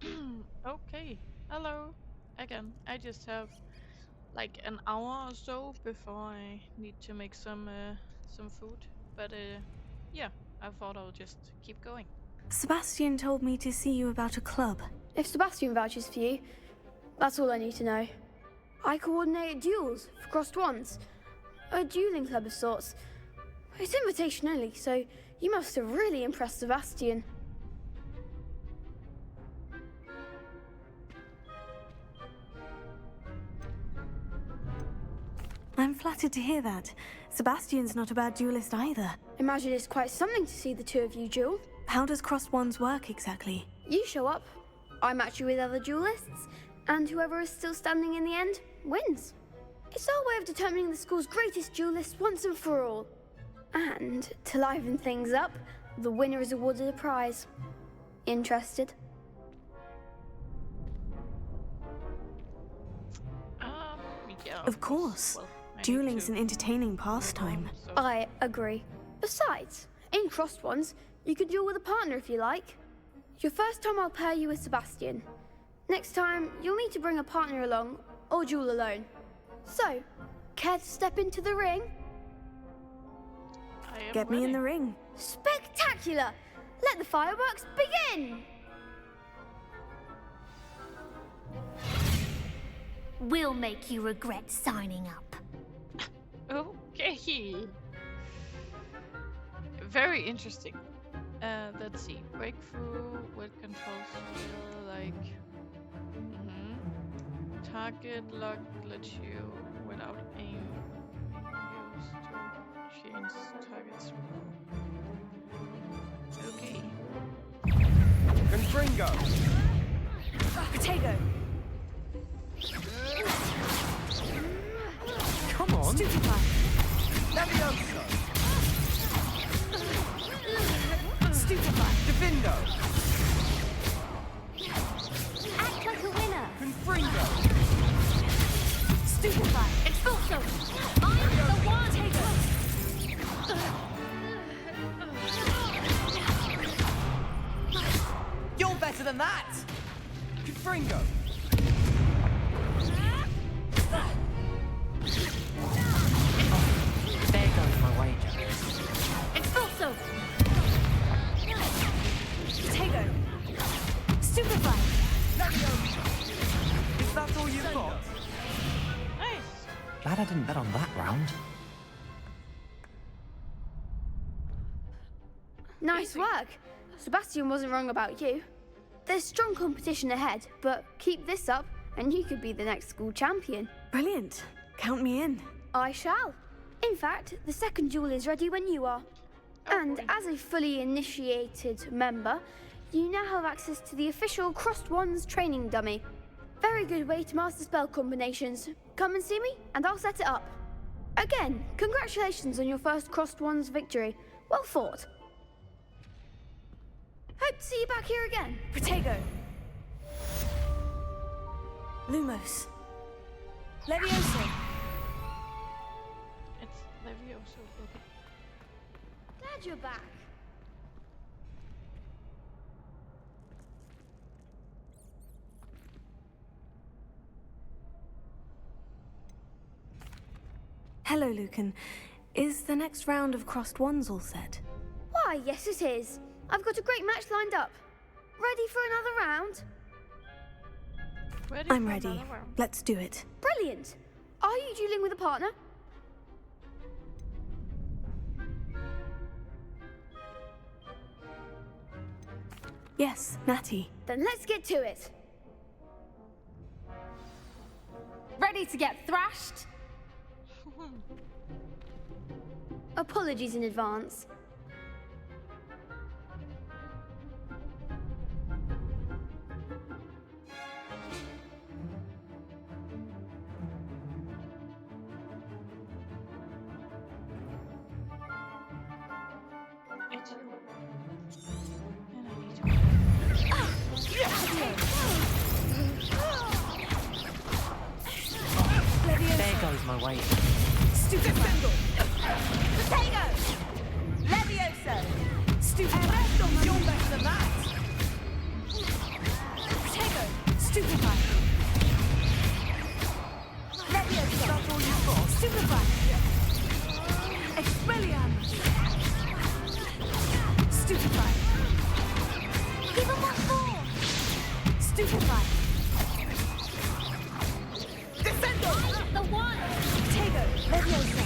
Okay. Hello. Again. I just have like an hour or so before I need to make some food. But yeah, I thought I'll just keep going. Sebastian told me to see you about a club. If Sebastian vouches for you, that's all I need to know. I coordinate duels for crossed wands. A dueling club of sorts. It's invitation only, so you must have really impressed Sebastian. I'm flattered to hear that. Sebastian's not a bad duelist either. Imagine it's quite something to see the two of you duel. How does crossed wands work exactly? You show up, I match you with other duelists, and whoever is still standing in the end wins. It's our way of determining the school's greatest duelist once and for all. And to liven things up, the winner is awarded a prize. Interested? Yeah. Of course. Well, I need Dueling's to an entertaining move pastime. on, so- I agree. Besides, in crossed ones, you can duel with a partner if you like. Your first time I'll pair you with Sebastian. Next time, you'll need to bring a partner along or duel alone. So, care to step into the ring? I am Get me in ready. the ring. Spectacular! Let the fireworks begin! We'll make you regret signing up. Okay. Very interesting. Let's see. Breakthrough with controls feel like target lock lets you without aim use to change targets. Okay. Confringo! Protego! Come on! Stupefy! Levioso! Stupefy! Divindo! Act like a winner. Confringo! Stupefy! Expulso. I'm the one. You're better than that! Confringo! There goes my wager. Expulso. Protego! Stupefy! Levioso! Is that all you've got? Nice. Glad I didn't bet on that round. Nice work. Sebastian wasn't wrong about you. There's strong competition ahead, but keep this up and you could be the next school champion. Brilliant. Count me in. I shall. In fact, the second duel is ready when you are. And boy. as a fully initiated member, you now have access to the official Crossed Wands training dummy. Very good way to master spell combinations. Come and see me, and I'll set it up. Again, congratulations on your first Crossed Wands victory. Well fought. Hope to see you back here again. Protego! Lumos! Levioso! It's Levioso. Okay. Glad you're back. Hello, Lucan. Is the next round of crossed wands all set? Why, yes it is. I've got a great match lined up. Ready for another round? Ready I'm for ready. another round. Let's do it. Brilliant. Are you dueling with a partner? Yes, Natty. Then let's get to it. Ready to get thrashed? Apologies in advance. It's and I need to. There goes my wager. Stupid Vandal! Potato! Levioso! Stupid You're better than that! Stupefy! Descendo! I'm the one! Tego! Leviosa!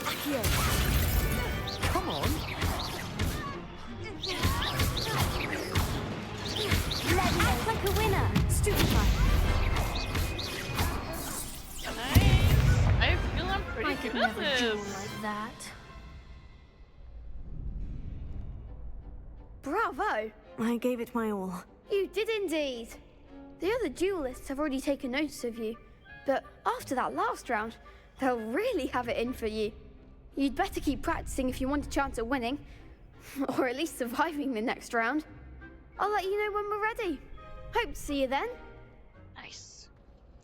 Accio! Come on! Act like a winner! Stupefy! Nice. I feel I'm pretty I could good at never duel this. like that. Bravo! I gave it my all. You did indeed. The other duelists have already taken notice of you, but after that last round, they'll really have it in for you. You'd better keep practicing if you want a chance at winning, or at least surviving the next round. I'll let you know when we're ready. Hope to see you then. Nice.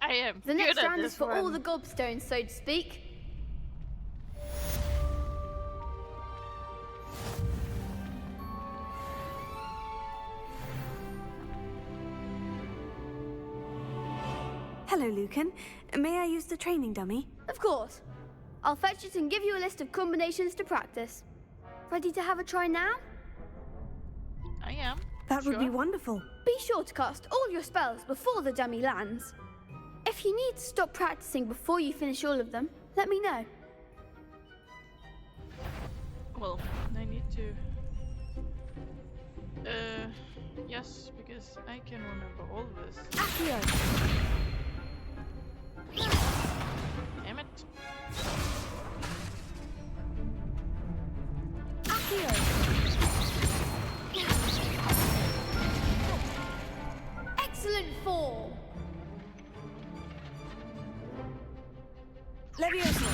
I am The good next at round this is for one. all the gobstones, so to speak. Hello, Lucan. May I use the training dummy? Of course. I'll fetch it and give you a list of combinations to practice. Ready to have a try now? I am. That would be Sure. wonderful. Be sure to cast all your spells before the dummy lands. If you need to stop practicing before you finish all of them, let me know. Well, I need to. Yes, because I can remember all this. Accio! Damn it. Accio! Excellent form! Leviosa!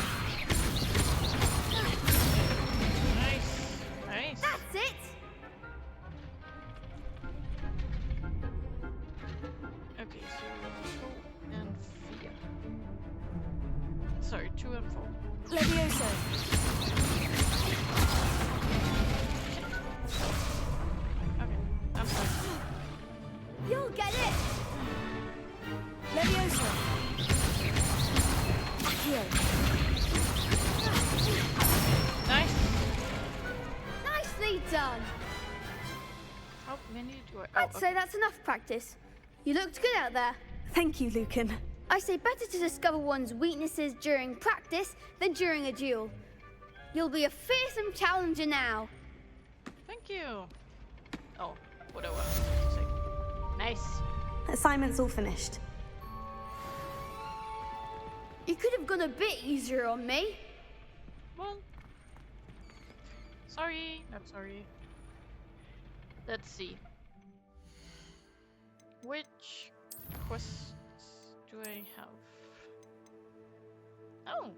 Nice. Nice. That's it! Okay, so 2 and 4. Sorry, 2 and 4. Leviosa! Okay, I'm sorry. You'll get it! Leviosa! Accio! Nice. Nicely done! How many do I? I'd say that's enough practice. You looked good out there. Thank you, Lucan. I say better to discover one's weaknesses during practice than during a duel. You'll be a fearsome challenger now. Thank you. Oh, what I was to say. Nice. Assignment's all finished. You could have gone a bit easier on me. Well, sorry, not sorry. Let's see. Which quests do I have? Oh.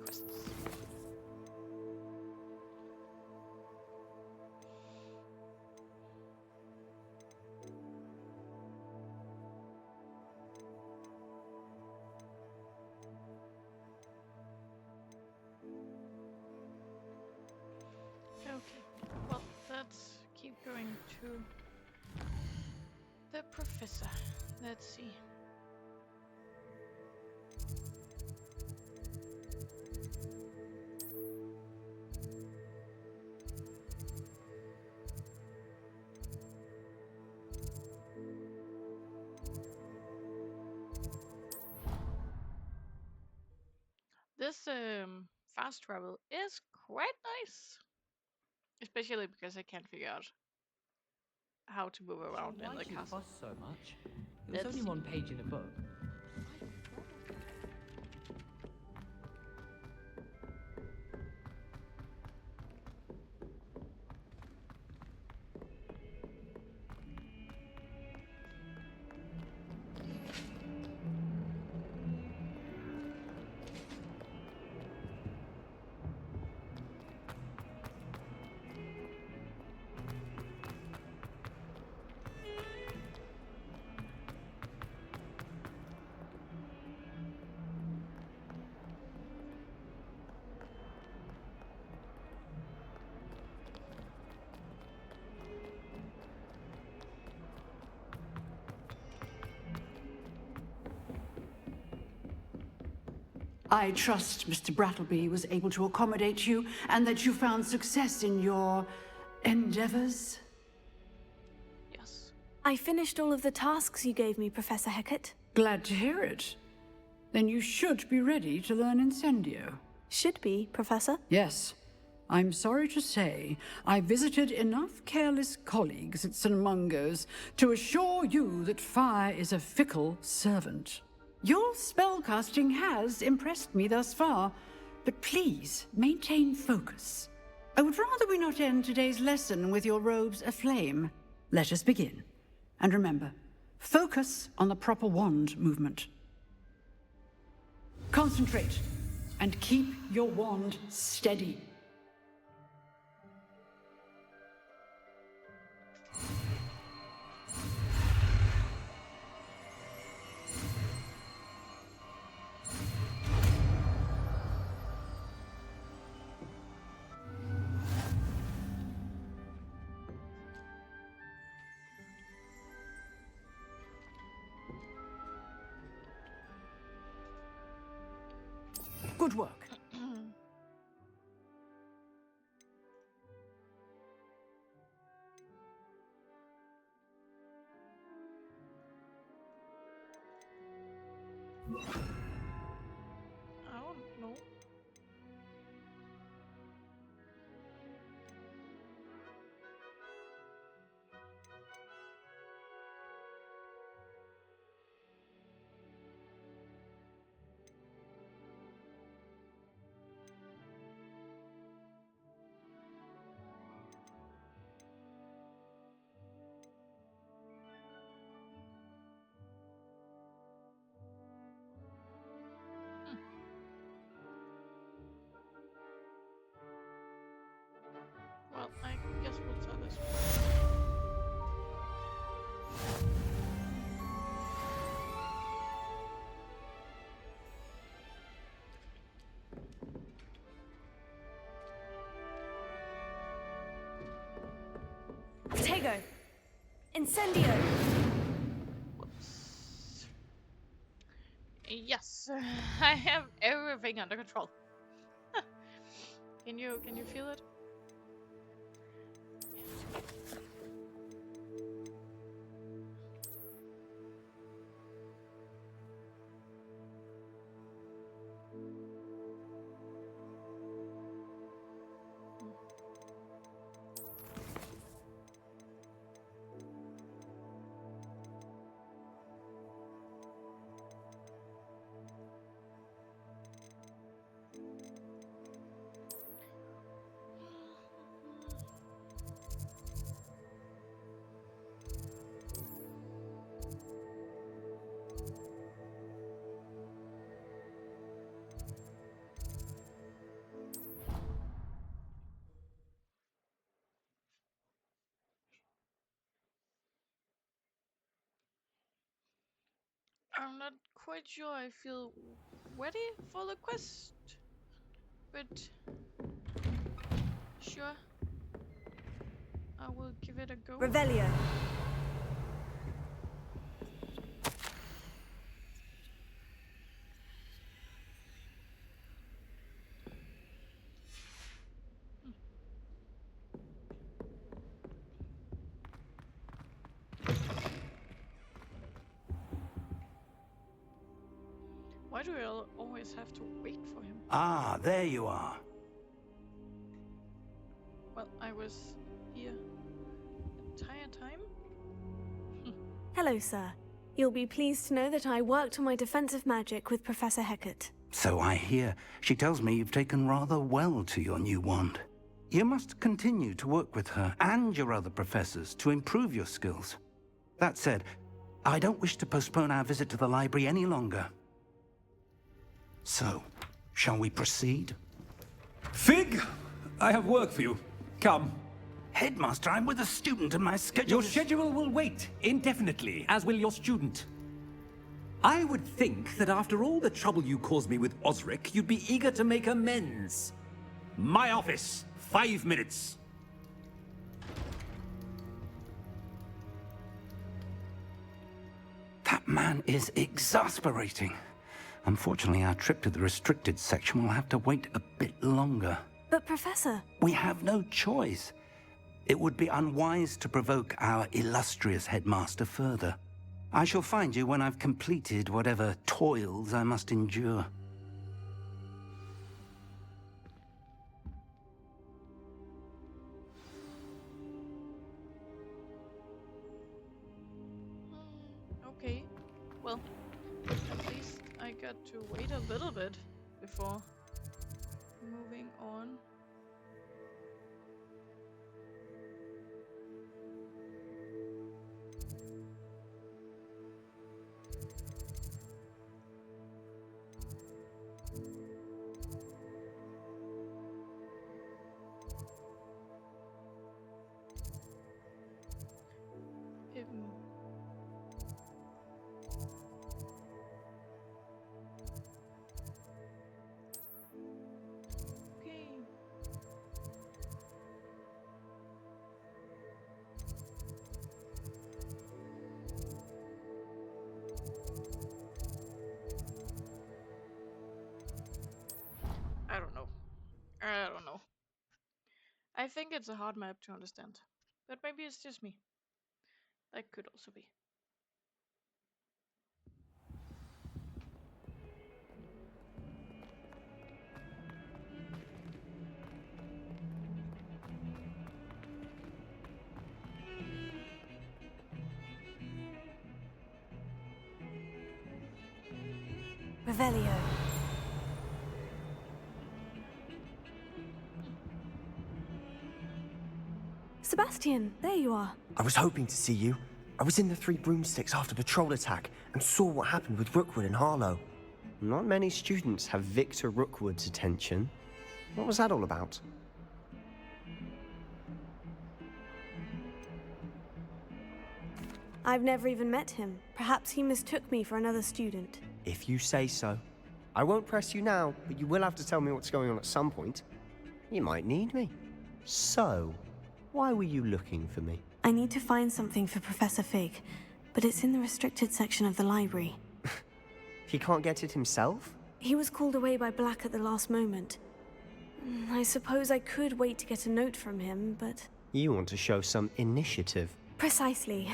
Quests. Okay, well, let's keep going to the professor. Let's see. This fast travel is quite nice. Especially because I can't figure out how to move around in Why the did it castle. cost so much? It was Let's only see. 1 page in a book. I trust Mr. Brattleby was able to accommodate you and that you found success in your endeavors. Yes. I finished all of the tasks you gave me, Professor Hecat. Glad to hear it. Then you should be ready to learn Incendio. Should be, Professor. Yes. I'm sorry to say, I visited enough careless colleagues at St. Mungo's to assure you that fire is a fickle servant. Your spellcasting has impressed me thus far, but please maintain focus. I would rather we not end today's lesson with your robes aflame. Let us begin. And remember, focus on the proper wand movement. Concentrate, and keep your wand steady. Good work. I don't know. Well, I guess we'll try this one. Tego! Incendio! Whoops. Yes, I have everything under control. Can you feel it? I'm not quite sure I feel ready for the quest, but sure, I will give it a go. Revelio. Why do I always have to wait for him? Ah, there you are. Well, I was here the entire time. Hello, sir. You'll be pleased to know that I worked on my defensive magic with Professor Hecat. So I hear. She tells me you've taken rather well to your new wand. You must continue to work with her and your other professors to improve your skills. That said, I don't wish to postpone our visit to the library any longer. So, shall we proceed? Fig, I have work for you. Come. Headmaster, I'm with a student and my schedule Your is- schedule will wait indefinitely, as will your student. I would think that after all the trouble you caused me with Osric, you'd be eager to make amends. My office, 5 minutes. That man is exasperating. Unfortunately, our trip to the restricted section will have to wait a bit longer. But, Professor... We have no choice. It would be unwise to provoke our illustrious headmaster further. I shall find you when I've completed whatever toils I must endure. Okay. Well, at least I got to wait a little bit before moving on. Okay. I don't know. I don't know. I think it's a hard map to understand. But maybe it's just me. That could also be. Revelio. Sebastian, there you are. I was hoping to see you. I was in the Three Broomsticks after the troll attack and saw what happened with Rookwood and Harlow. Not many students have Victor Rookwood's attention. What was that all about? I've never even met him. Perhaps he mistook me for another student. If you say so. I won't press you now, but you will have to tell me what's going on at some point. You might need me. So, why were you looking for me? I need to find something for Professor Fig, but it's in the restricted section of the library. He can't get it himself? He was called away by Black at the last moment. I suppose I could wait to get a note from him, but... You want to show some initiative. Precisely.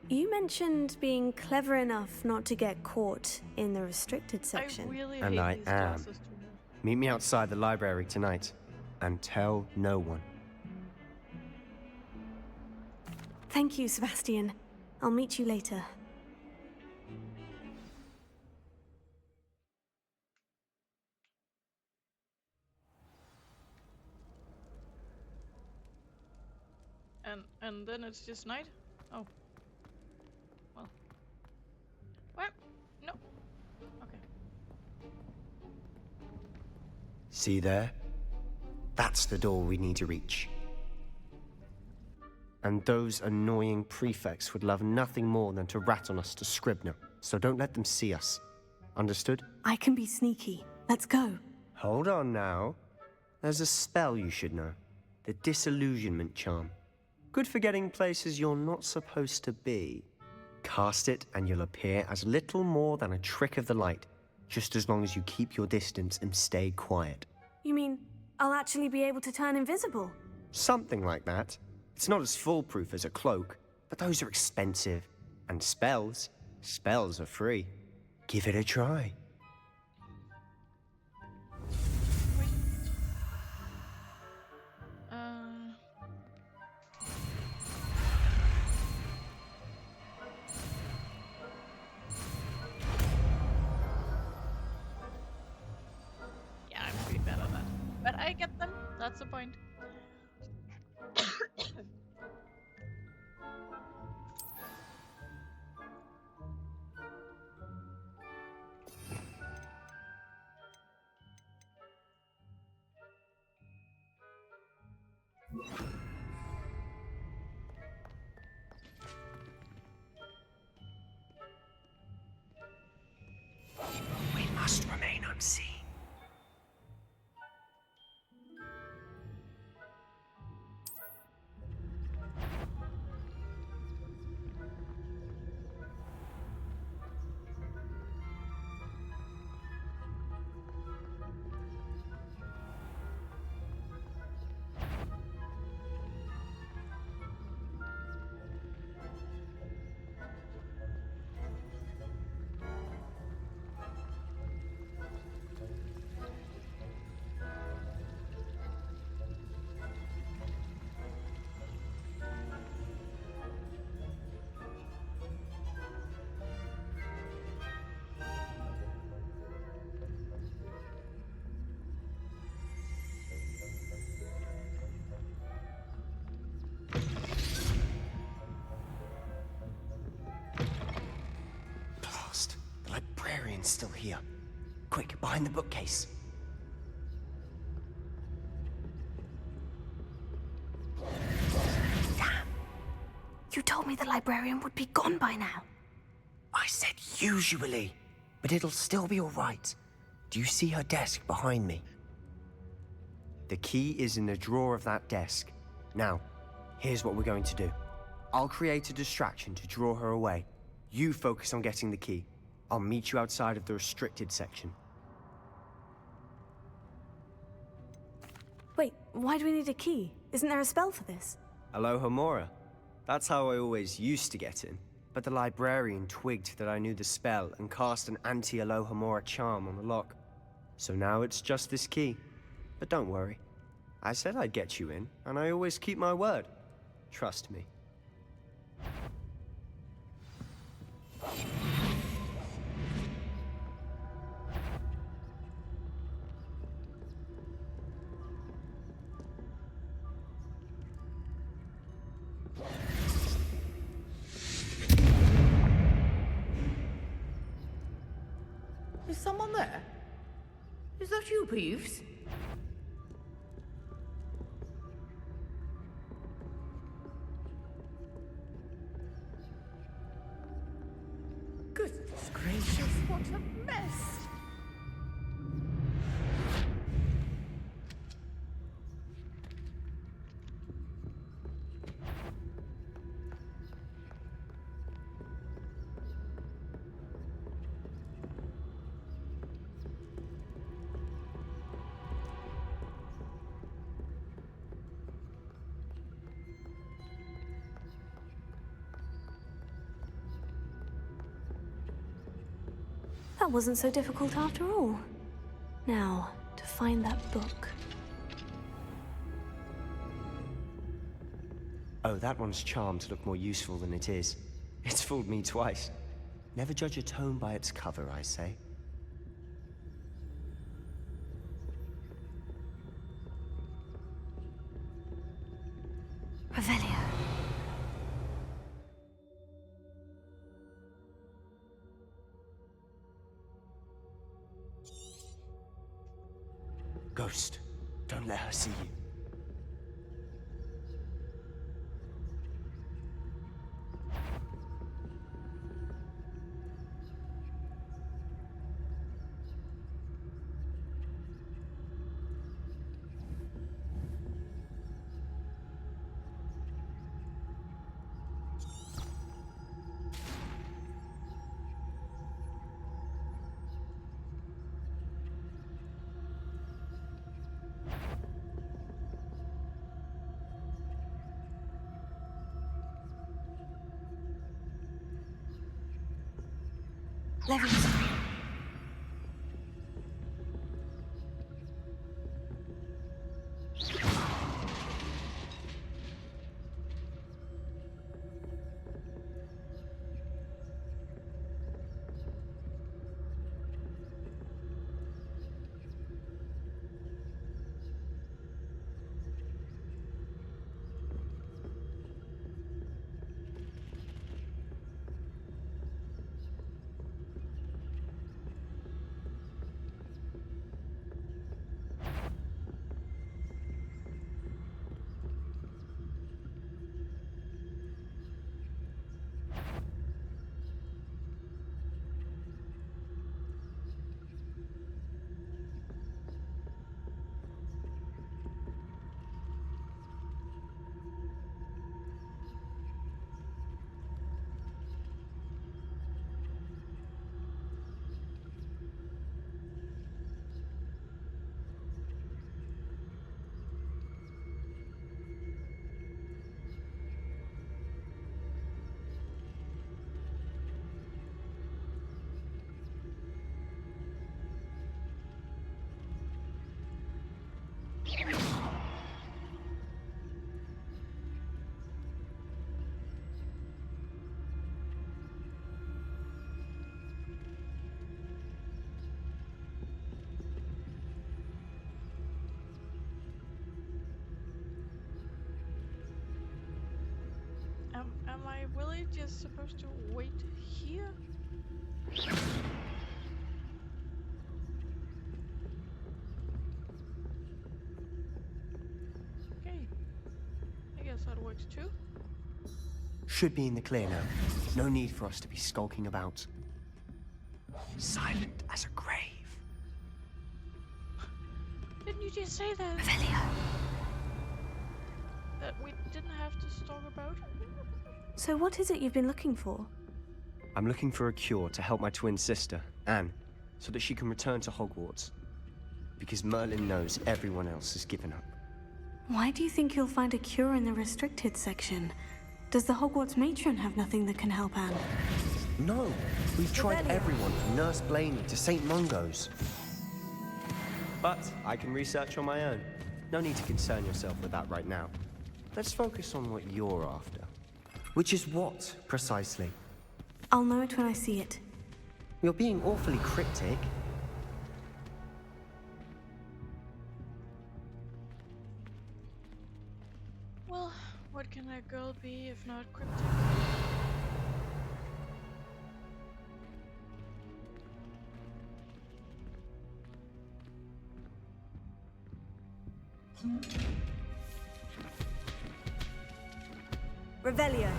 You mentioned being clever enough not to get caught in the restricted section. I really And hate I these am. glasses too much. Meet me outside the library tonight, and tell no one. Thank you, Sebastian. I'll meet you later. And then it's just night? Oh. Well. What? No. Okay. See there? That's the door we need to reach. And those annoying prefects would love nothing more than to rat on us to Scribner, so don't let them see us. Understood? I can be sneaky. Let's go. Hold on now. There's a spell you should know. The Disillusionment Charm. Good for getting places you're not supposed to be. Cast it and you'll appear as little more than a trick of the light, just as long as you keep your distance and stay quiet. You mean I'll actually be able to turn invisible? Something like that. It's not as foolproof as a cloak, but those are expensive. And spells are free. Give it a try. Wait. Yeah, I'm pretty bad at that. But I get them. That's the point. We must remain unseen. Librarian's still here. Quick, behind the bookcase. Damn. You told me the librarian would be gone by now. I said usually, but it'll still be all right. Do you see her desk behind me? The key is in the drawer of that desk. Now, here's what we're going to do. I'll create a distraction to draw her away. You focus on getting the key. I'll meet you outside of the restricted section. Wait, why do we need a key? Isn't there a spell for this? Alohomora. That's how I always used to get in. But the librarian twigged that I knew the spell and cast an anti-Alohomora charm on the lock. So now it's just this key. But don't worry. I said I'd get you in, and I always keep my word. Trust me. Is someone there? Is that you, Peeves? Goodness gracious, what a mess! That wasn't so difficult after all. Now, to find that book. Oh, that one's charmed to look more useful than it is. It's fooled me twice. Never judge a tome by its cover, I say. Revelio. Ghost, don't let her see you. Levels. Am I really just supposed to wait here? Hogwarts too? Should be in the clear now. No need for us to be skulking about. Silent as a grave. Didn't you just say that? Revelio. That we didn't have to stalk about? So what is it you've been looking for? I'm looking for a cure to help my twin sister, Anne, so that she can return to Hogwarts. Because Merlin knows everyone else has given up. Why do you think you'll find a cure in the restricted section? Does the Hogwarts matron have nothing that can help Anne? No, we've tried everyone from Nurse Blaney to St. Mungo's. But I can research on my own. No need to concern yourself with that right now. Let's focus on what you're after. Which is what, precisely? I'll know it when I see it. You're being awfully cryptic. Well, what can a girl be if not cryptic? Revelio.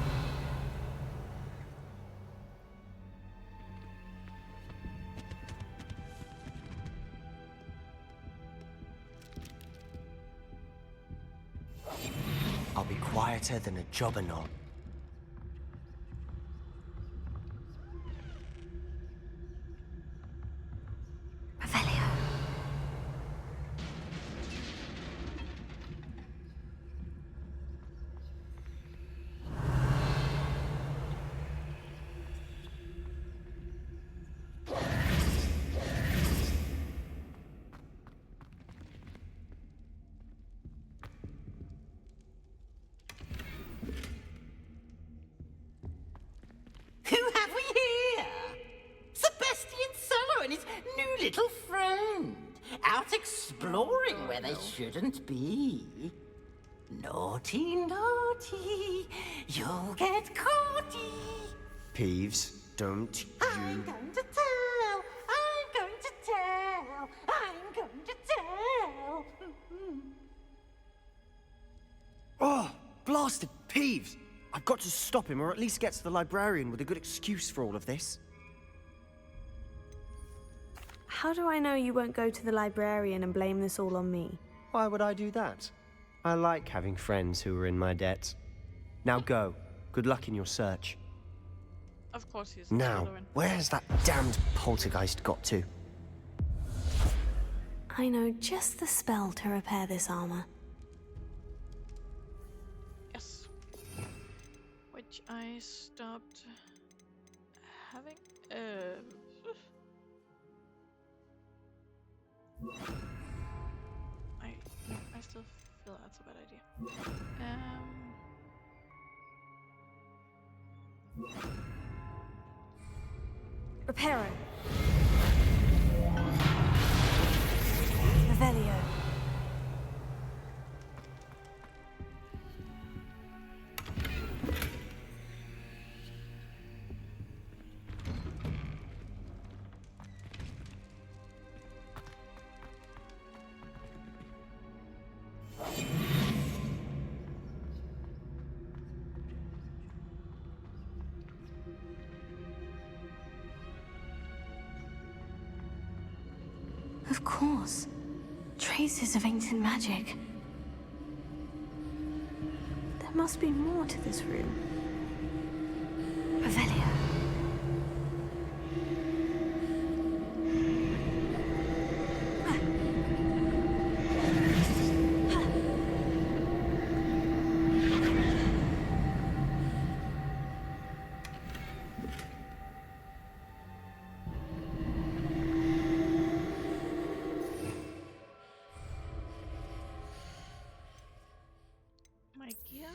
I'll be quieter than a jobberknoll. Revelio. Who have we here? Sebastian Cello and his new little friend. Out exploring where they shouldn't be. Naughty, naughty, you'll get caughty. Peeves, don't I'm you... going to tell, I'm going to tell, I'm going to tell. Oh, blasted Peeves! I've got to stop him, or at least get to the librarian with a good excuse for all of this. How do I know you won't go to the librarian and blame this all on me? Why would I do that? I like having friends who are in my debt. Now go. Good luck in your search. Of course he's Now, Slytherin. where's that damned poltergeist got to? I know just the spell to repair this armor. Yes. Which I stopped having. I still feel that's a bad idea. Reparo. Revelio. Of course. Traces of ancient magic. There must be more to this room. Revelio. My gear?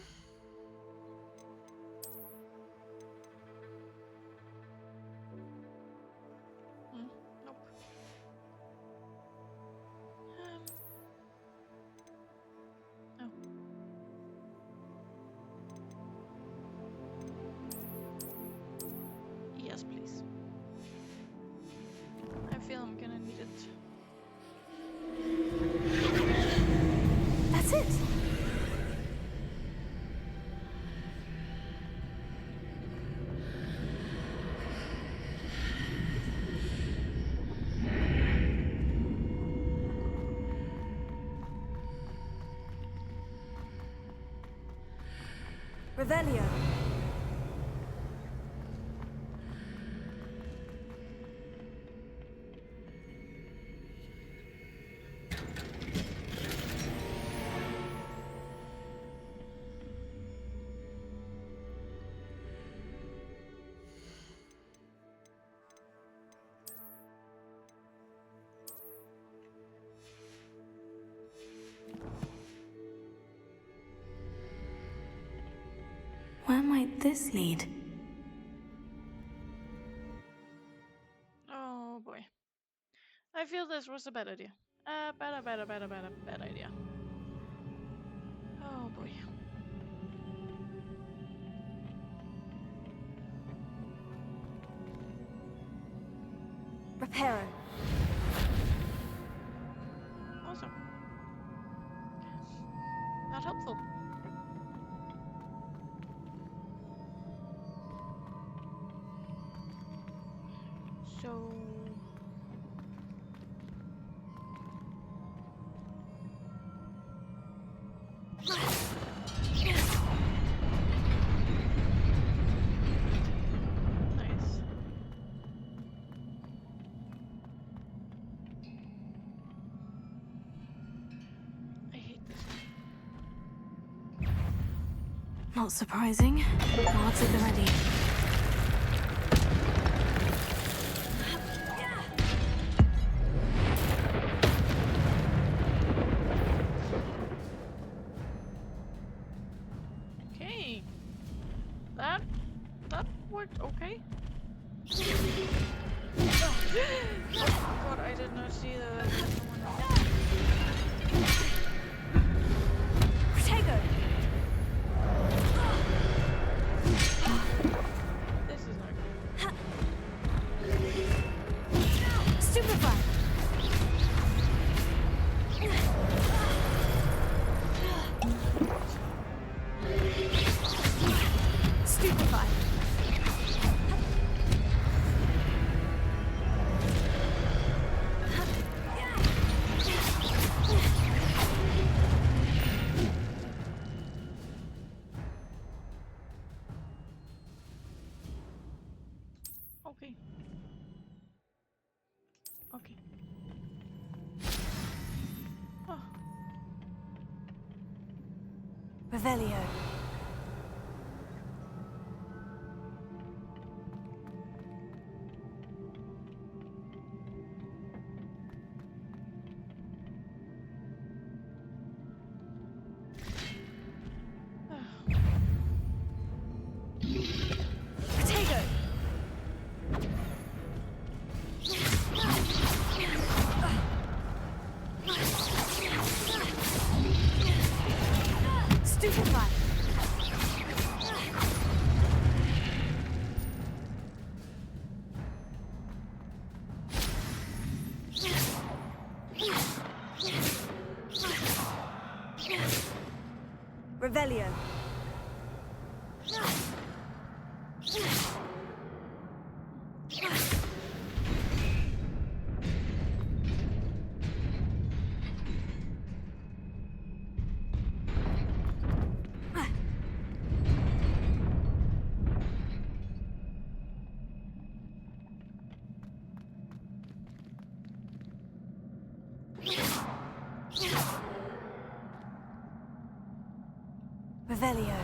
Revelio. Where might this lead? Oh boy. I feel this was a bad idea. Bad idea. Oh boy. Reparo. Awesome. Not helpful. So... Nice. I hate this one. Not surprising. Guards at the ready. Okay. That worked okay. Oh god, I did not see the one. Protego! This is not good. Stupefy! Stupefy! Okay. Okay. Oh. Revelio. Protego! Stupefy! Revelio. Revelio.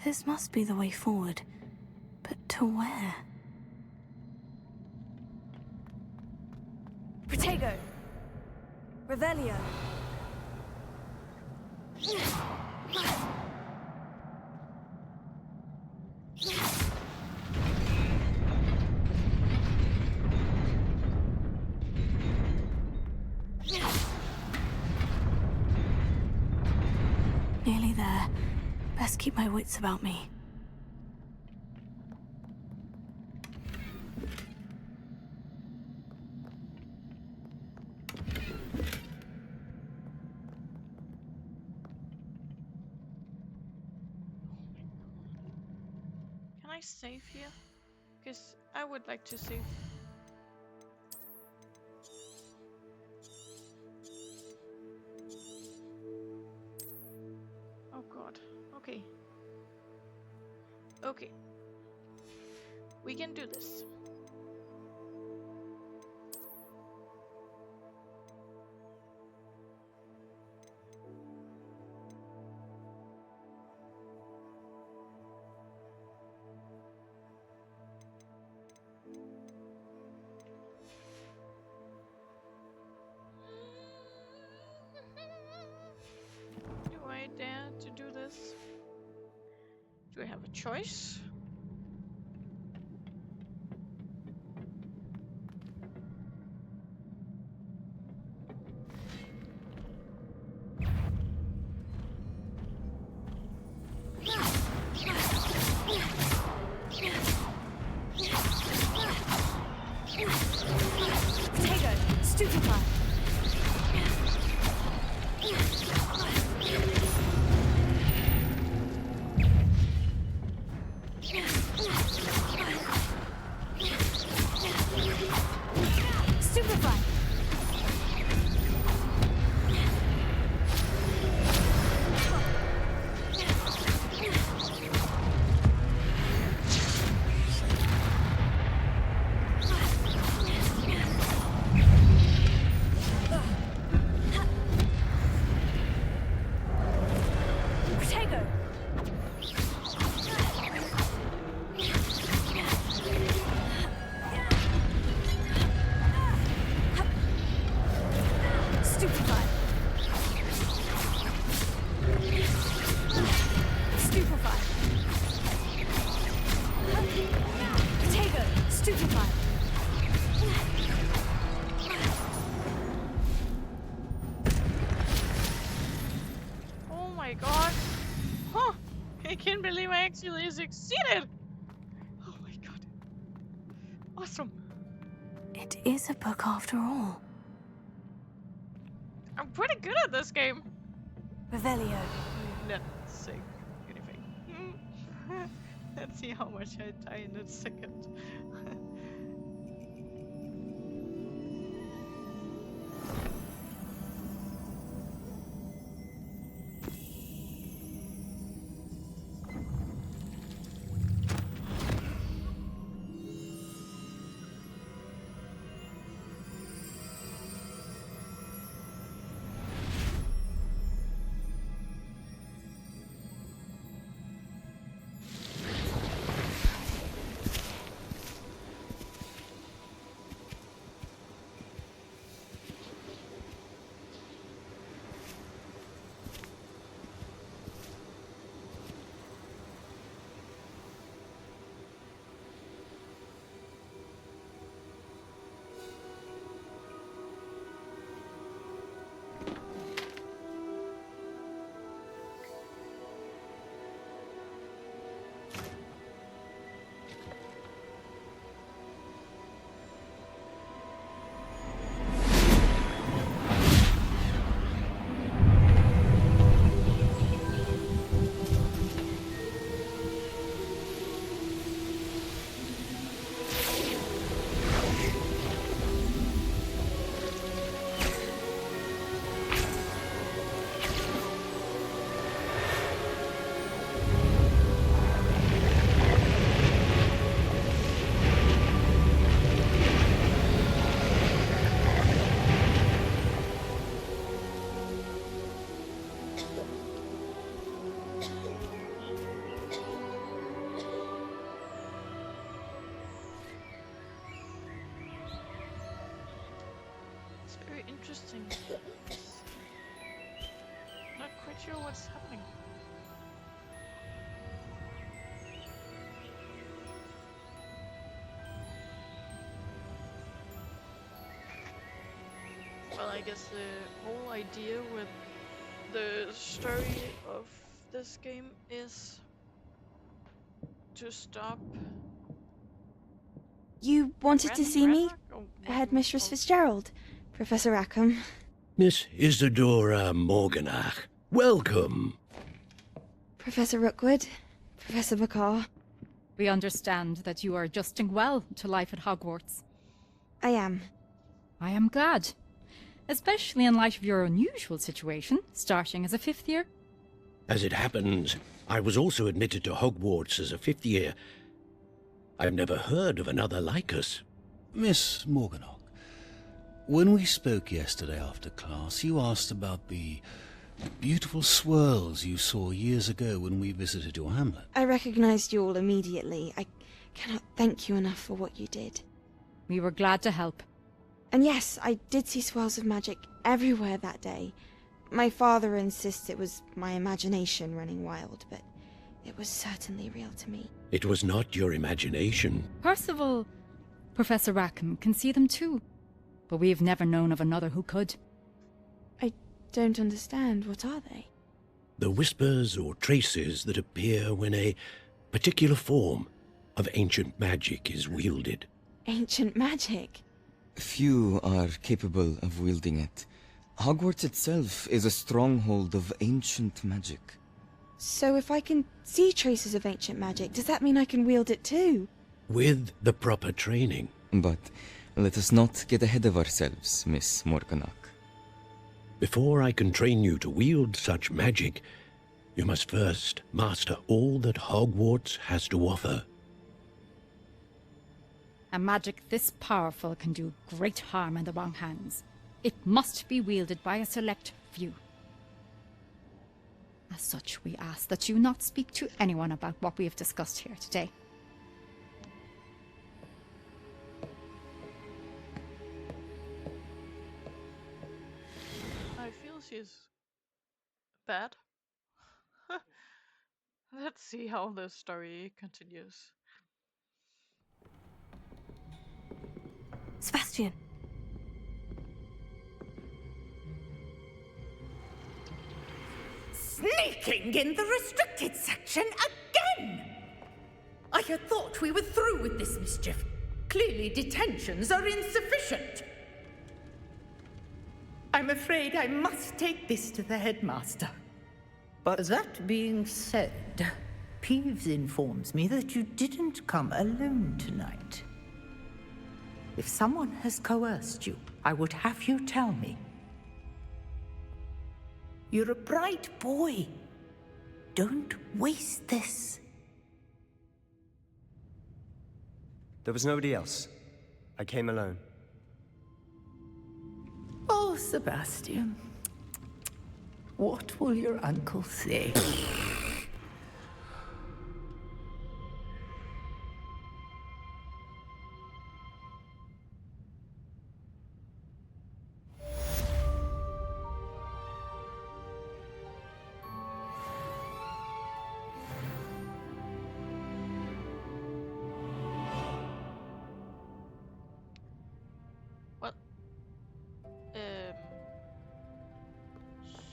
This must be the way forward. But to where? Protego! Revelio! Nearly there. Best keep my wits about me. I save here? Because I would like to save. Oh god. Okay. Okay. We can do this. Do I dare to do this? Do I have a choice? Potato, stupefy. Stupefy. Potato. Stupefy. Stupefy. Potato, stupefy. Oh my god. Huh. I can't believe I actually succeeded. Oh my god. Awesome. It is a book after all. I'm pretty good at this game. Revelio. Let's say anything. Let's see how much I die in a second. Interesting. Not quite sure what's happening. Well, I guess the whole idea with the story of this game is to stop. You wanted to see me? Headmistress Fitzgerald, Professor Rackham. Miss Isadora Morganach, welcome. Professor Rookwood, Professor Bakar. We understand that you are adjusting well to life at Hogwarts. I am. I am glad. Especially in light of your unusual situation, starting as a 5th year. As it happens, I was also admitted to Hogwarts as a 5th year. I've never heard of another like us. Miss Morganach, when we spoke yesterday after class, you asked about the beautiful swirls you saw years ago when we visited your hamlet. I recognized you all immediately. I cannot thank you enough for what you did. We were glad to help. And yes, I did see swirls of magic everywhere that day. My father insists it was my imagination running wild, but it was certainly real to me. It was not your imagination. Percival, Professor Rackham can see them too. But we've never known of another who could. I don't understand. What are they? The whispers or traces that appear when a particular form of ancient magic is wielded. Ancient magic? Few are capable of wielding it. Hogwarts itself is a stronghold of ancient magic. So if I can see traces of ancient magic, does that mean I can wield it too? With the proper training. But let us not get ahead of ourselves, Miss Morganach. Before I can train you to wield such magic, you must first master all that Hogwarts has to offer. A magic this powerful can do great harm in the wrong hands. It must be wielded by a select few. As such, we ask that you not speak to anyone about what we have discussed here today. I feel she's bad. Let's see how the story continues. Sebastian. Sneaking in the restricted section again! I had thought we were through with this mischief. Clearly detentions are insufficient. I'm afraid I must take this to the headmaster. But that being said, Peeves informs me that you didn't come alone tonight. If someone has coerced you, I would have you tell me. You're a bright boy. Don't waste this. there was nobody else. I came alone. Oh, Sebastian. What will your uncle say?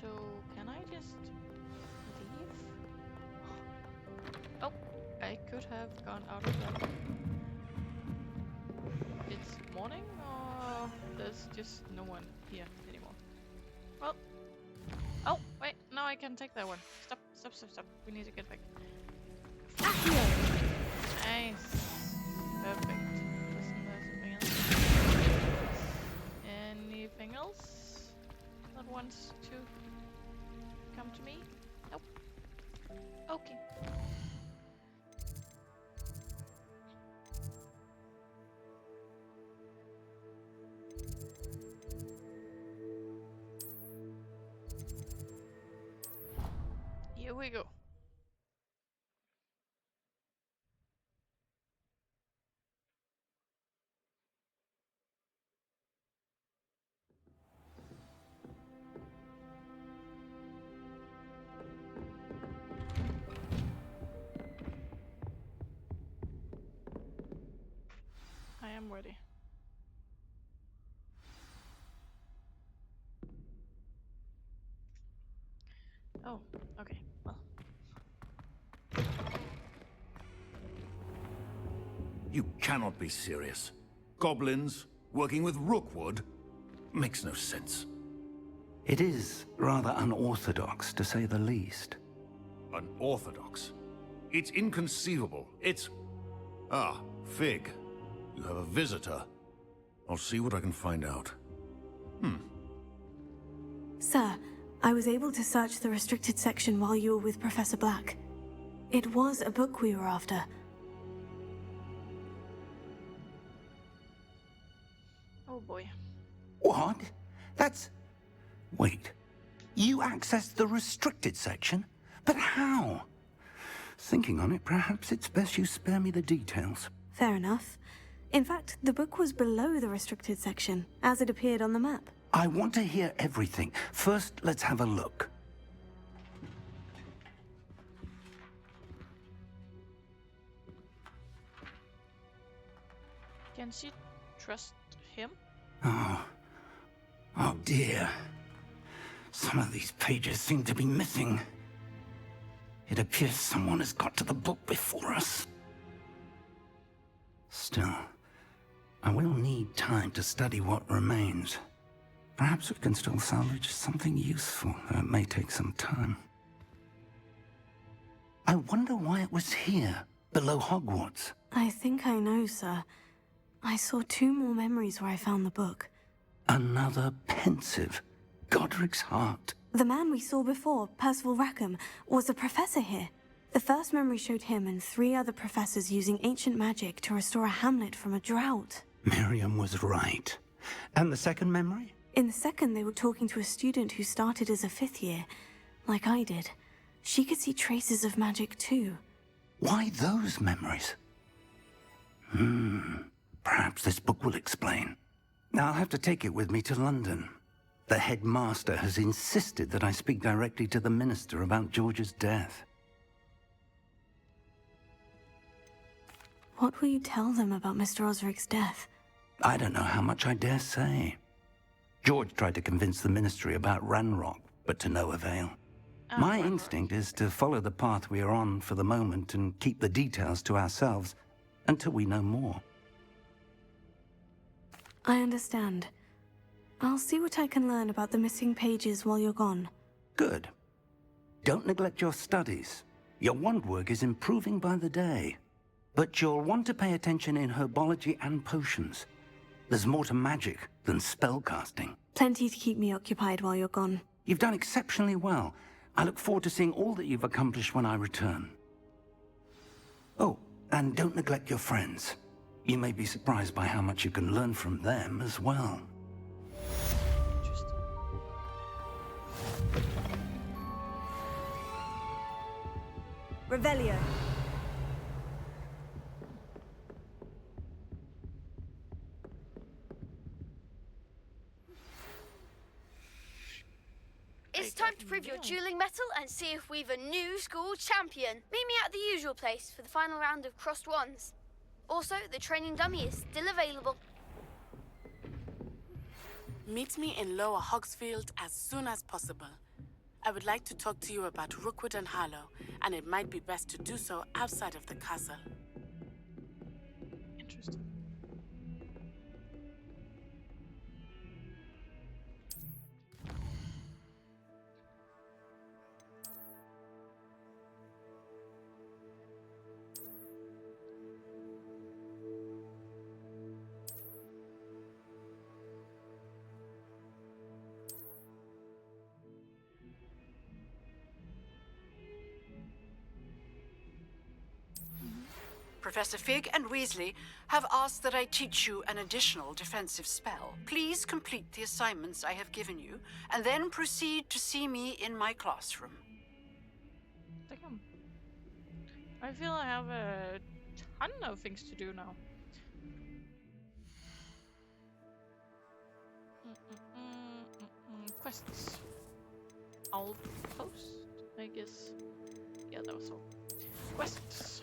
So can I just leave? Oh, I could have gone out of that. It's morning, or there's just no one here anymore? Well, oh wait, no, I can take that one. Stop, stop, stop, stop. We need to get back. Nice, perfect. Listen, there's something else. Anything else that wants to come to me? Nope. Okay. Here we go. I am ready. Oh, okay. Well. You cannot be serious. Goblins working with Rookwood makes no sense. It is rather unorthodox, to say the least. Unorthodox? It's inconceivable. It's... Ah, Fig. You have a visitor. I'll see what I can find out. Sir, I was able to search the restricted section while you were with Professor Black. It was a book we were after. Oh boy. What? That's... Wait. You accessed the restricted section? But how? Thinking on it, perhaps it's best you spare me the details. Fair enough. In fact, the book was below the restricted section, as it appeared on the map. I want to hear everything. First, let's have a look. Can she trust him? Oh dear. Some of these pages seem to be missing. It appears someone has got to the book before us. Still, I will need time to study what remains. Perhaps we can still salvage something useful, though it may take some time. I wonder why it was here, below Hogwarts. I think I know, sir. I saw 2 more memories where I found the book. Another pensive. Godric's heart. The man we saw before, Percival Rackham, was a professor here. The first memory showed him and 3 other professors using ancient magic to restore a hamlet from a drought. Miriam was right. And the second memory? In the second, they were talking to a student who started as a 5th year, like I did. She could see traces of magic too. Why those memories? Perhaps this book will explain. Now I'll have to take it with me to London. The headmaster has insisted that I speak directly to the minister about George's death. What will you tell them about Mr. Osric's death? I don't know how much I dare say. George tried to convince the ministry about Ranrock, but to no avail. My instinct is to follow the path we are on for the moment and keep the details to ourselves until we know more. I understand. I'll see what I can learn about the missing pages while you're gone. Good. Don't neglect your studies. Your wand work is improving by the day. But you'll want to pay attention in herbology and potions. There's more to magic than spellcasting. Plenty to keep me occupied while you're gone. You've done exceptionally well. I look forward to seeing all that you've accomplished when I return. Oh, and don't neglect your friends. You may be surprised by how much you can learn from them as well. Revelio. It's time to prove your dueling mettle and see if we've a new school champion. Meet me at the usual place for the final round of crossed wands. Also, the training dummy is still available. Meet me in Lower Hogsfield as soon as possible. I would like to talk to you about Rookwood and Harlow, and it might be best to do so outside of the castle. Interesting. Professor Fig and Weasley have asked that I teach you an additional defensive spell. Please complete the assignments I have given you, and then proceed to see me in my classroom. Damn. I feel I have a ton of things to do now. Quests. I'll post, I guess. Yeah, that was all. Quests.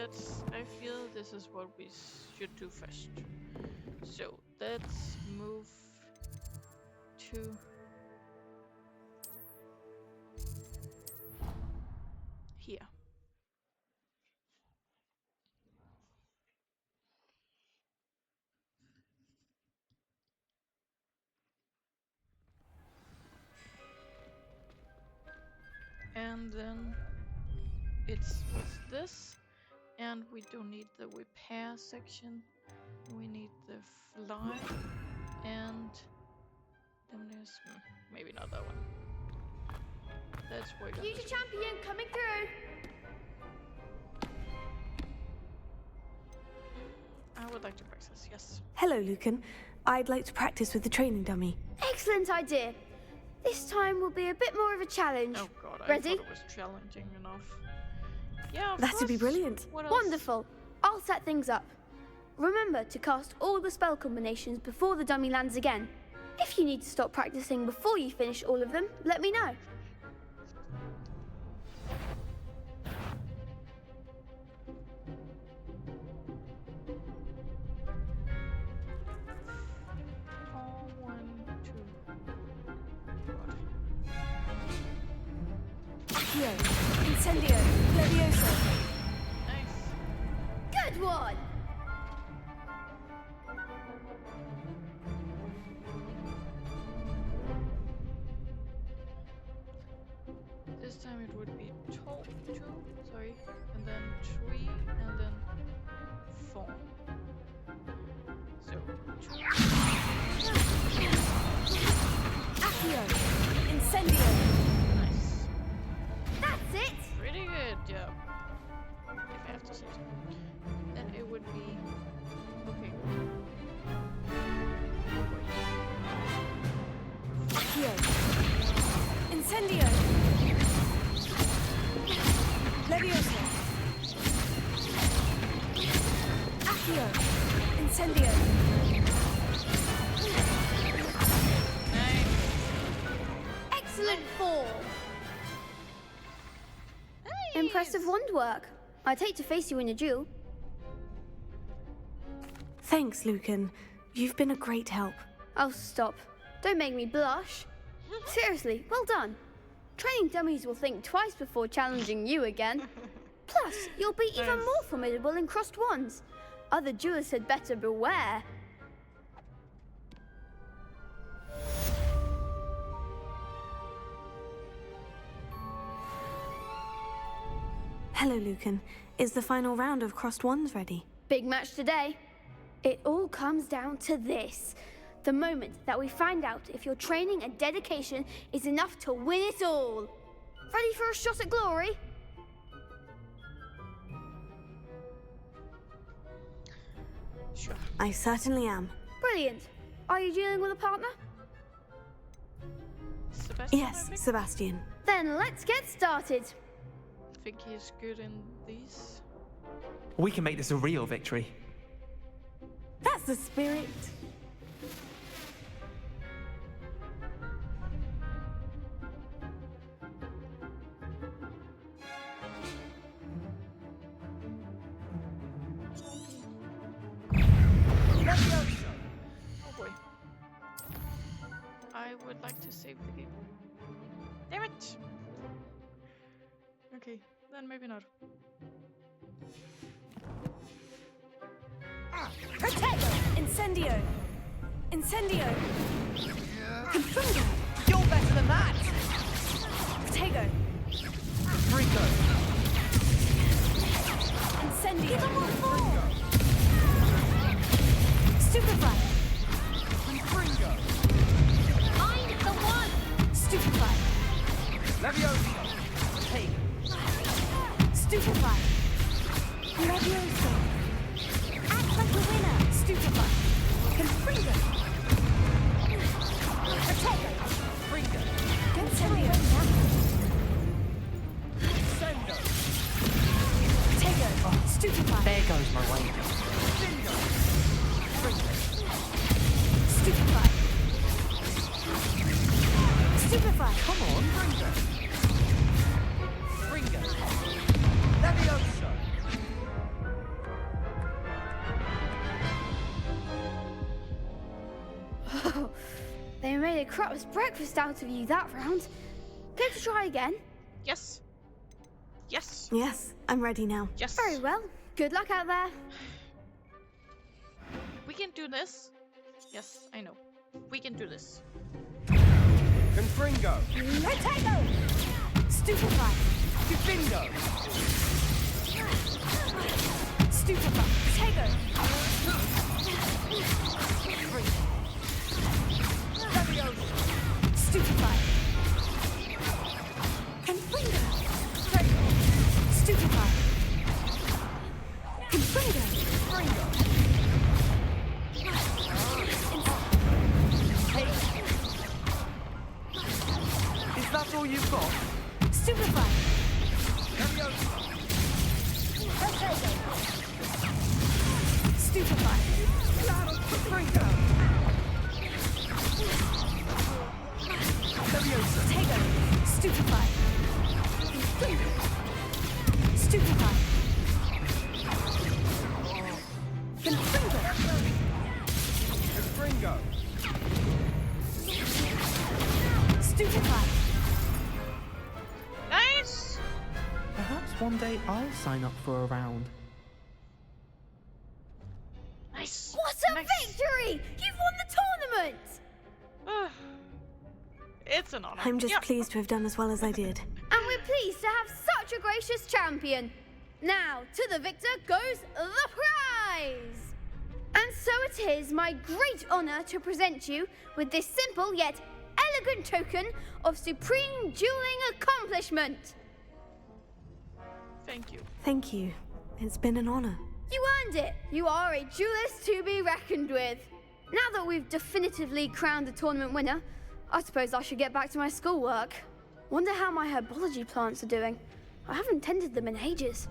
I feel this is what we should do first. So let's move to here. And then it's with this, and we don't need the repair section. We need the fly, and then there's maybe not that one. That's way down. Future champion coming through. I would like to practice, yes. Hello, Lucan. I'd like to practice with the training dummy. Excellent idea. This time will be a bit more of a challenge. Oh god, I Ready? thought it was challenging enough. Yeah, of That'd be course. brilliant. What else? Wonderful. I'll set things up. Remember to cast all the spell combinations before the dummy lands again. If you need to stop practicing before you finish all of them, let me know. Accio, Incendio, Levioso. Good one! This time it would be two, sorry, and then 3, and then 4. So, 2. Accio, Incendio. Nice. That's it! Pretty good, yeah. If I have to say so. Then it would be... Okay. Accio, Incendio. Levioso. Accio, Incendio. Excellent form! Impressive wand work. I'd hate to face you in a duel. Thanks, Lucan. You've been a great help. Oh, stop. Don't make me blush. Seriously, well done. Training dummies will think twice before challenging you again. Plus, you'll be even more formidable in crossed wands. Other duelists had better beware. Hello, Lucan. Is the final round of crossed wands ready? Big match today. It all comes down to this. The moment that we find out if your training and dedication is enough to win it all. Ready for a shot at glory? Sure. I certainly am. Brilliant. Are you dealing with a partner? Sebastian, I Yes, think? Sebastian. Then let's get started. I think he's good in these. We can make this a real victory. That's the spirit. Oh boy. I would like to save the game. Damn it! Okay, then maybe not. Protego! Incendio! Incendio! Confringo! You're better than that! Protego! Rico! Incendio! Give them all four! Stupefy! Confringo! I'm the one! Stupefy! Levioso! Hey! Stupefy! Levioso! Act like a winner! Stupefy! Confringo! Protego! Ringo! Incendio! Sendo! Protego! Stupefy! There goes my way. Bingo! Ringo! Stupefy! Stupefy! Come on, Ringo! They made a crap's breakfast out of you that round. Care to try again? Yes. Yes. Yes, I'm ready now. Yes. Very well. Good luck out there. We can do this. Yes, I know. We can do this. Confringo! Potato! Stupefy! Defindo! Stupefy! Potato! Stupefy! Confringo! Stupefy! Confringo! Is that all you've got? Stupefy! Stupefy! Confringo! Potato! Stupefy! Stupefy! Confringo! Confringo! Stupefy! Nice! Perhaps one day I'll sign up for a round. Nice. What a victory! You've won the tournament! It's an honor. I'm just pleased to have done as well as I did. And we're pleased to have such a gracious champion. Now, to the victor goes the prize! And so it is my great honor to present you with this simple yet elegant token of supreme dueling accomplishment. Thank you. Thank you. It's been an honor. You earned it. You are a duelist to be reckoned with. Now that we've definitively crowned the tournament winner, I suppose I should get back to my schoolwork. Wonder how my herbology plants are doing. I haven't tended them in ages.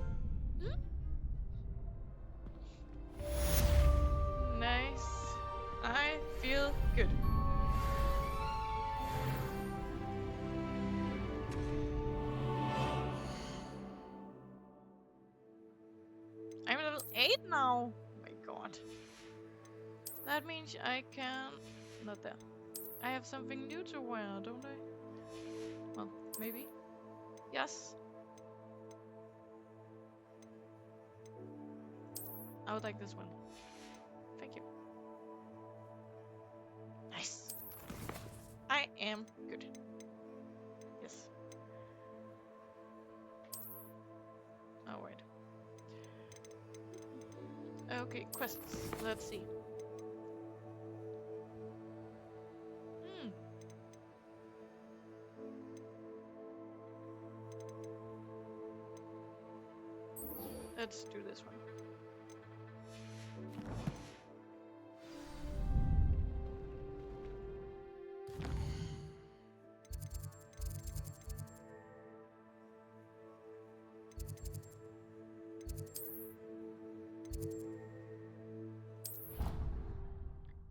Nice. I feel good. I'm level 8 now. Oh my god. That means I can... Not there. I have something new to wear, don't I? Well, maybe. Yes. I would like this one. Thank you. Nice. I am good. Yes. Alright. Okay, quests. Let's see. Let's do this one.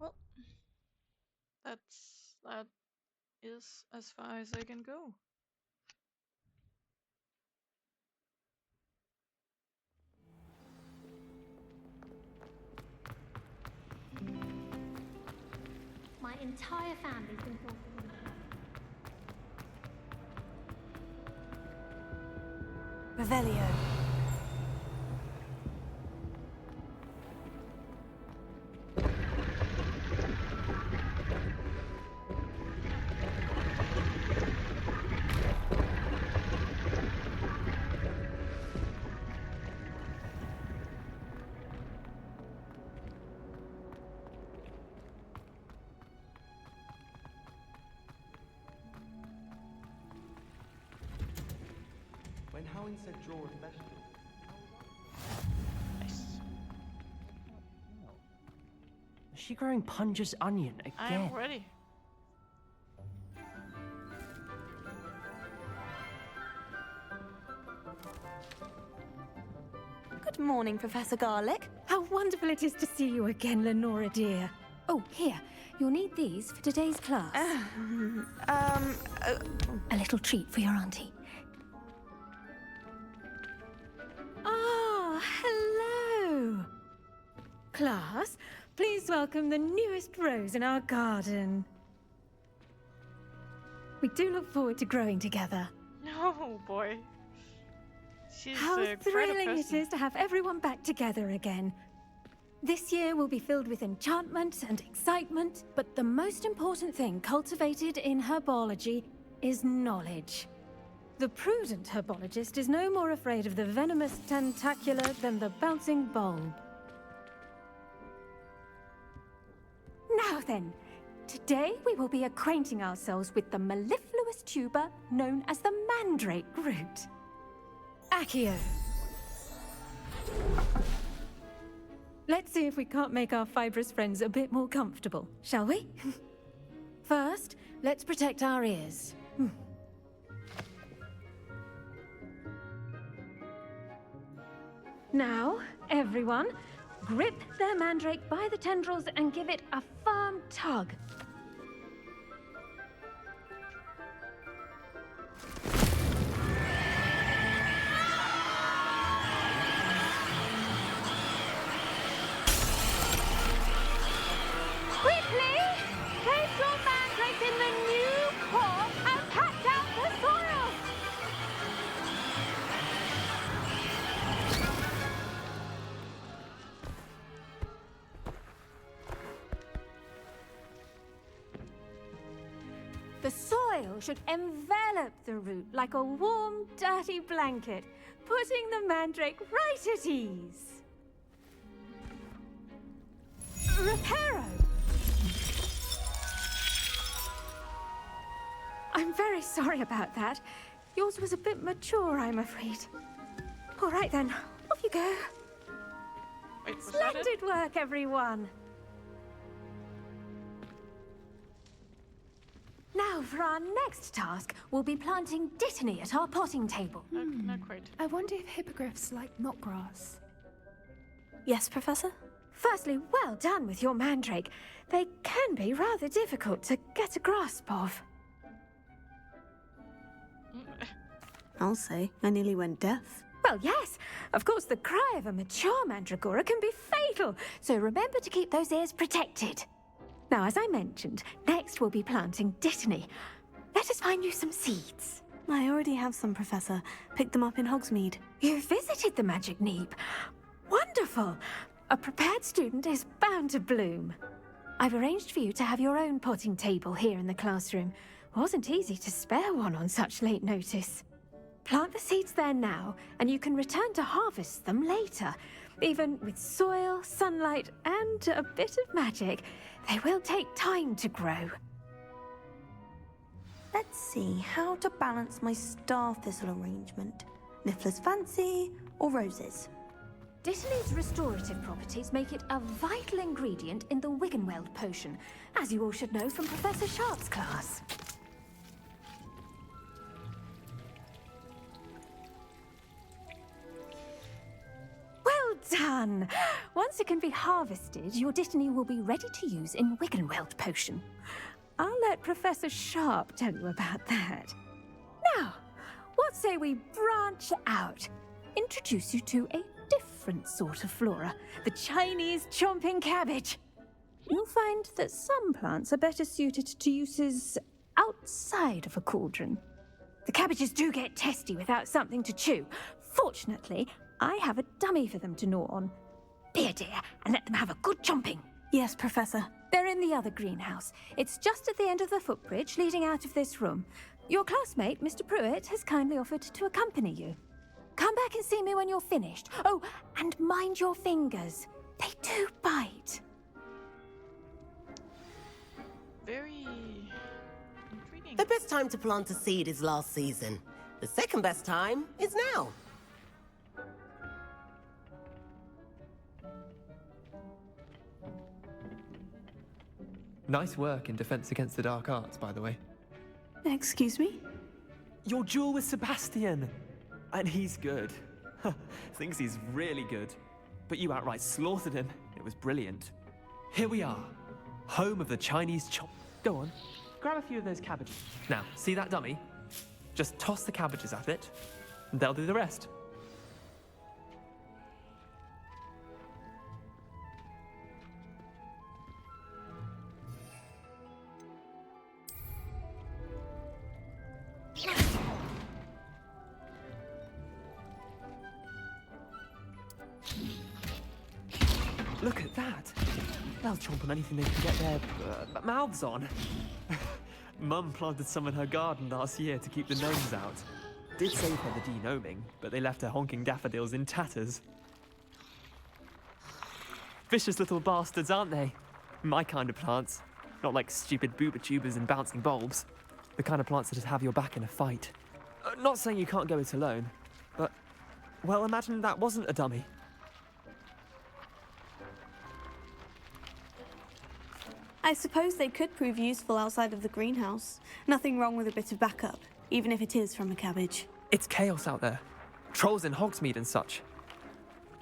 Well, that is as far as I can go. My entire family's been forced to Revelio. When Howin said draw a vegetable. Nice. Is she growing Punja's onion again? I am ready. Good morning, Professor Garlick. How wonderful it is to see you again, Lenora dear. Oh, here. You'll need these for today's class. A little treat for your auntie. Ah, hello. Class, please welcome the newest rose in our garden. We do look forward to growing together. Oh boy. She's How quite a thrilling it person. is to have everyone back together again. This year will be filled with enchantment and excitement, but the most important thing cultivated in herbology is knowledge. The prudent herbologist is no more afraid of the venomous tentacula than the bouncing bulb. Now then, today we will be acquainting ourselves with the mellifluous tuber known as the mandrake root. Accio. Let's see if we can't make our fibrous friends a bit more comfortable, shall we? First, let's protect our ears. Now, everyone, grip their mandrake by the tendrils and give it a firm tug. Quickly, place your mandrake in the new pot and pat down the soil. The soil should envelop the root like a warm, dirty blanket, putting the mandrake right at ease. Reparo! I'm very sorry about that. Yours was a bit mature, I'm afraid. All right then, off you go. Wait, was that it? Splendid work, everyone. Now, for our next task, we'll be planting dittany at our potting table. Not quite. I wonder if hippogriffs like knotgrass. Yes, Professor? Firstly, well done with your mandrake. They can be rather difficult to get a grasp of. I'll say, I nearly went deaf. Well, yes. Of course, the cry of a mature mandragora can be fatal, so remember to keep those ears protected. Now, as I mentioned, next we'll be planting dittany. Let us find you some seeds. I already have some, Professor. Picked them up in Hogsmeade. You visited the Magic Neep. Wonderful. A prepared student is bound to bloom. I've arranged for you to have your own potting table here in the classroom. Wasn't easy to spare one on such late notice. Plant the seeds there now, and you can return to harvest them later. Even with soil, sunlight, and a bit of magic, they will take time to grow. Let's see how to balance my star thistle arrangement. Niffler's fancy or roses? Dittany's restorative properties make it a vital ingredient in the Wiggenweld potion, as you all should know from Professor Sharp's class. Well done! Once it can be harvested, your dittany will be ready to use in Wiggenweld potion. I'll let Professor Sharp tell you about that. Now, what say we branch out? Introduce you to a different sort of flora, the Chinese chomping cabbage. You'll find that some plants are better suited to uses outside of a cauldron. The cabbages do get testy without something to chew. Fortunately, I have a dummy for them to gnaw on. Be a dear and let them have a good chomping. Yes, Professor. They're in the other greenhouse. It's just at the end of the footbridge leading out of this room. Your classmate, Mr. Pruitt, has kindly offered to accompany you. Come back and see me when you're finished. Oh, and mind your fingers. They do bite. Very intriguing. The best time to plant a seed is last season. The second best time is now. Nice work in Defense Against the Dark Arts, by the way. Excuse me? Your duel with Sebastian! And he's good. Thinks he's really good. But you outright slaughtered him. It was brilliant. Here we are. Home of the Chinese chop. Go on. Grab a few of those cabbages. Now, see that dummy? Just toss the cabbages at it, and they'll do the rest. Look at that. They'll chomp on anything they can get their mouths on. Mum planted some in her garden last year to keep the gnomes out. Did save her the de-gnoming, but they left her honking daffodils in tatters. Vicious little bastards, aren't they? My kind of plants. Not like stupid booba tubers and bouncing bulbs. The kind of plants that just have your back in a fight. Not saying you can't go it alone, but, well, imagine that wasn't a dummy. I suppose they could prove useful outside of the greenhouse. Nothing wrong with a bit of backup, even if it is from a cabbage. It's chaos out there. Trolls in Hogsmeade and such.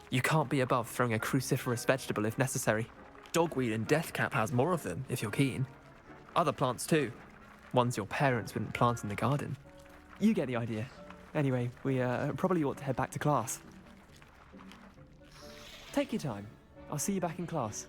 You can't be above throwing a cruciferous vegetable if necessary. Dogweed and deathcap has more of them, if you're keen. Other plants too. Ones your parents wouldn't plant in the garden. You get the idea. Anyway, we probably ought to head back to class. Take your time. I'll see you back in class.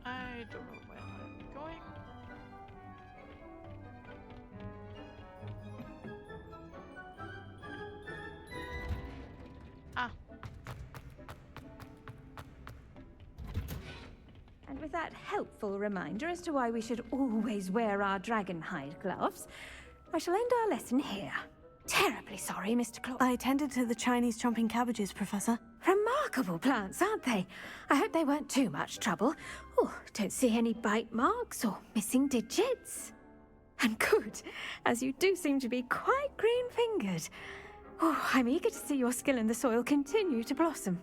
I don't know where I'm going. Ah. And with that helpful reminder as to why we should always wear our dragon hide gloves, I shall end our lesson here. Terribly sorry, Mr. Claw. I attended to the Chinese chomping cabbages, Professor. Remarkable plants, aren't they? I hope they weren't too much trouble. Oh, don't see any bite marks or missing digits. And good, as you do seem to be quite green-fingered. Oh, I'm eager to see your skill in the soil continue to blossom.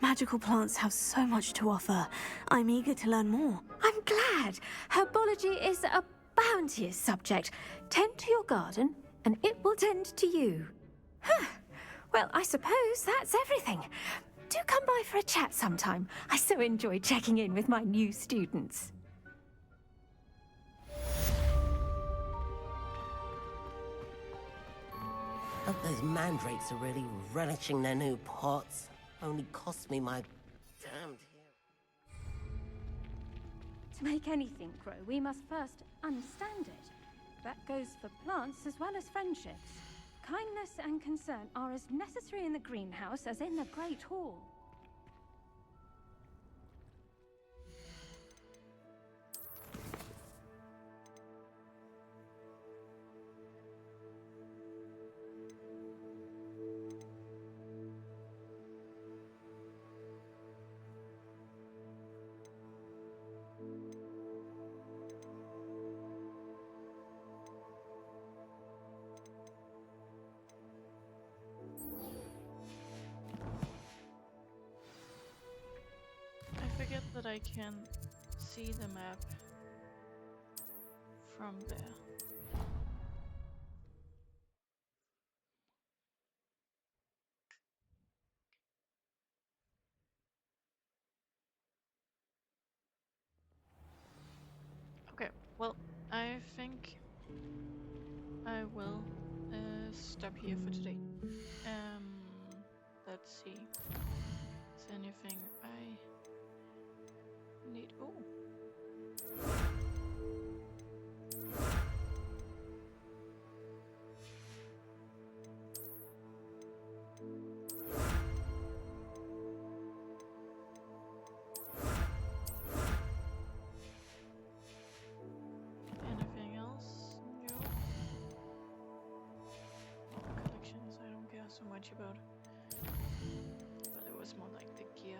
Magical plants have so much to offer. I'm eager to learn more. I'm glad. Herbology is a bounteous subject. Tend to your garden, and it will tend to you. Huh. Well, I suppose that's everything. Do come by for a chat sometime. I so enjoy checking in with my new students. Hope those mandrakes are really relishing their new pots. Only cost me my damned hair. To make anything grow, we must first understand it. That goes for plants as well as friendships. Kindness and concern are as necessary in the greenhouse as in the Great Hall. I forget that I can see the map from there. Okay, well, I think I will stop here for today. Let's see. Is there anything I need? Oh. Anything else? No. Collections I don't care so much about. But it was more like the gear.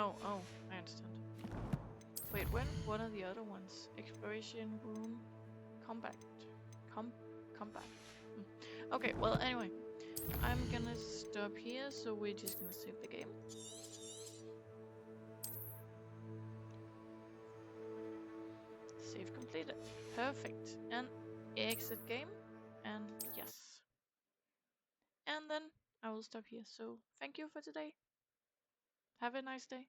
Oh, I understand. Wait, what are the other ones? Exploration room, combat, combat. Okay, well anyway, I'm gonna stop here, so we're just gonna save the game. Save completed. Perfect. And exit game. And yes. And then I will stop here. So thank you for today. Have a nice day.